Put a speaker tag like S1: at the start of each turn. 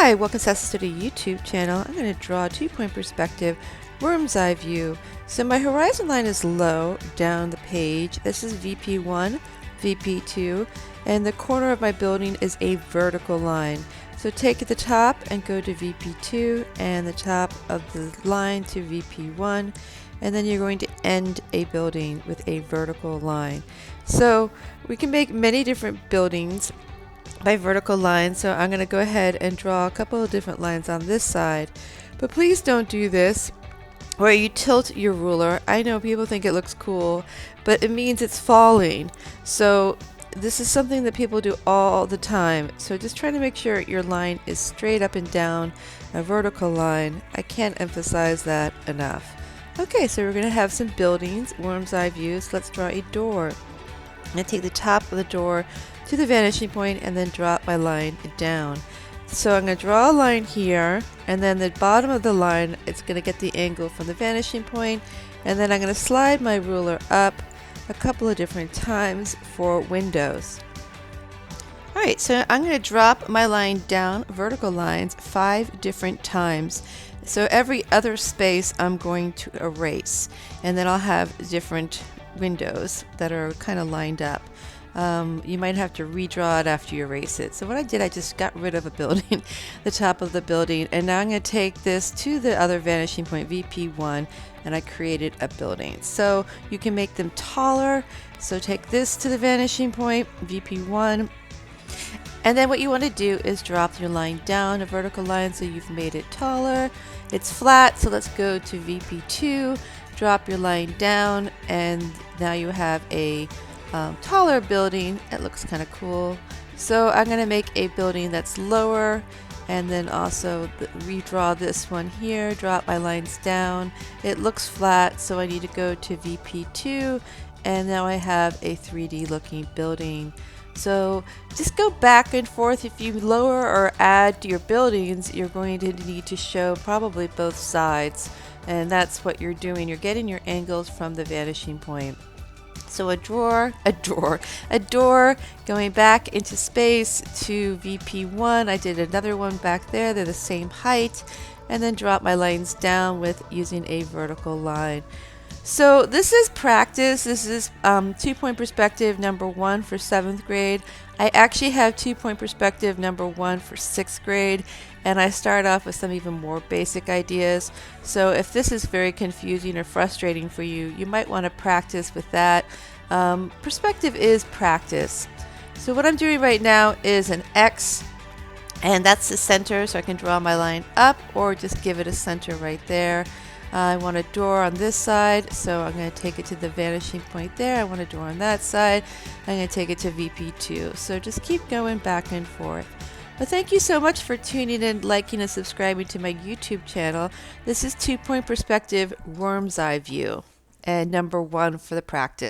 S1: Hi, welcome to Study YouTube channel. I'm going to draw a two-point perspective worm's eye view. So my horizon line is low down the page. This is VP1, VP2, and the corner of my building is a vertical line. So take the top and go to VP2 and the top of the line to VP1, and then you're going to end a building with a vertical line. So we can make many different buildings by vertical lines, so I'm going to go ahead and draw a couple of different lines on this side. But please don't do this where you tilt your ruler. I know people think it looks cool, but it means it's falling. So this is something that people do all the time. So just try to make sure your line is straight up and down, a vertical line. I can't emphasize that enough. Okay, so we're going to have some buildings, worm's eye views. Let's draw a door. I'm going to take the top of the door to the vanishing point and then drop my line down. So I'm going to draw a line here, and then the bottom of the line, it's going to get the angle from the vanishing point, and then I'm going to slide my ruler up a couple of different times for windows. Alright, so I'm going to drop my line down, vertical lines, 5 different times. So every other space I'm going to erase, and then I'll have different windows that are kind of lined up. You might have to redraw it after you erase it. So what I did, I just got rid of a building, the top of the building, and now I'm going to take this to the other vanishing point, VP1, and I created a building. So you can make them taller. So take this to the vanishing point, VP1, and then what you want to do is drop your line down, a vertical line, so you've made it taller. It's flat, so let's go to VP2, drop your line down, and now you have a taller building. It looks kind of cool. So I'm going to make a building that's lower, and then also redraw this one here, drop my lines down. It looks flat, so I need to go to VP2, and now I have a 3D looking building. So just go back and forth. If you lower or add to your buildings, you're going to need to show probably both sides, and that's what you're doing. You're getting your angles from the vanishing point. So a door going back into space to VP1. I did another one back there. They're the same height, and then drop my lines down with using a vertical line. So this is practice. This is two-point perspective number 1 for 7th grade. I actually have two-point perspective number 1 for 6th grade, and I start off with some even more basic ideas. So if this is very confusing or frustrating for you, you might want to practice with that. Perspective is practice. So what I'm doing right now is an X, and that's the center, so I can draw my line up or just give it a center right there. I want a door on this side, so I'm going to take it to the vanishing point there. I want a door on that side. I'm going to take it to VP2. So just keep going back and forth. But thank you so much for tuning in, liking, and subscribing to my YouTube channel. This is two-point perspective worm's eye view, and number 1 for the practice.